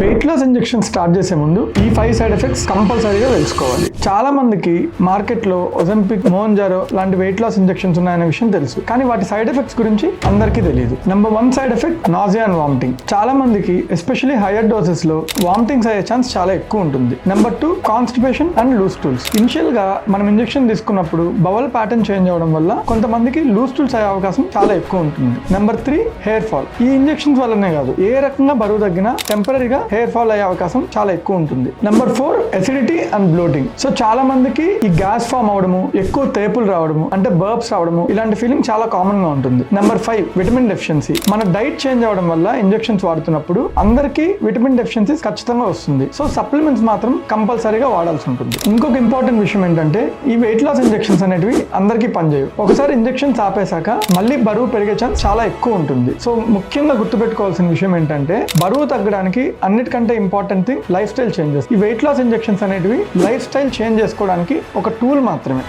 Weight loss injection start చేసే ముందు ఈ 5 సైడ్ ఎఫెక్ట్స్ కంపల్సరీగా తెలుసుకోవాలి. చాలా మందికి మార్కెట్ లో ఒజంపిక్, మోంజారో లాంటి వెయిట్ లాస్ ఇంజెక్షన్స్ ఉన్నాయనే విషయం తెలుసు, కానీ వాటి సైడ్ ఎఫెక్ట్స్ గురించి అందరికీ తెలియదు. Number 1 side effect nausea and vomiting. చాలా మందికి ఎస్పెషల్లీ హైయర్ డోసెస్ లో వామిటింగ్స్ అయ్యే ఛాన్స్ చాలా ఎక్కువ ఉంటుంది. Number 2 constipation and loose stools. Initial గా మనం ఇంజెక్షన్ తీసుకున్నప్పుడు బవల్ ప్యాటర్న్ చేంజ్ అవడం వల్ల కొంతమందికి లూజ్ స్టూల్స్ అయ్యే అవకాశం చాలా ఎక్కువ ఉంటుంది. Number 3 hair fall. ఈ ఇంజెక్షన్స్ వల్లనే కాదు, ఏ రకంగా బరువు తగ్గినా టెంపరీగా హెయిర్ ఫాల్ అయ్యే అవకాశం చాలా ఎక్కువ ఉంటుంది. Number 4 acidity and bloating. So చాలా మందికి ఈ గ్యాస్ ఫామ్ అవడము, ఎక్కువ తేపులు రావడము, అంటే బర్బ్స్ రావడము, ఇలాంటి ఫీలింగ్ చాలా కామన్ గా ఉంటుంది. Number 5 vitamin deficiency. మన డైట్ చేంజ్ అవడం వల్ల ఇంజెక్షన్స్ వాడుతున్నప్పుడు అందరికీ విటమిన్ డెఫిషియన్సీస్ ఖచ్చితంగా వస్తుంది. సో సప్లిమెంట్స్ మాత్రం కంపల్సరీగా వాడాల్సి ఉంటుంది. ఇంకొక ఇంపార్టెంట్ విషయం ఏంటంటే ఈ వెయిట్ లాస్ ఇంజెక్షన్స్ అనేటివి అందరికీ పనిచేయవు. ఒకసారి ఇంజెక్షన్స్ ఆపేశాక మళ్ళీ బరువు పెరిగే ఛాన్స్ చాలా ఎక్కువ ఉంటుంది. సో ముఖ్యంగా గుర్తుపెట్టుకోవాల్సిన విషయం ఏంటంటే బరువు తగ్గడానికి అన్నిటికంటే important thing life style changes. ఈ వెయిట్ లాస్ ఇంజెక్షన్స్ అనేటివి లైఫ్ స్టైల్ చేంజ్ చేసుకోవడానికి ఒక టూల్ మాత్రమే.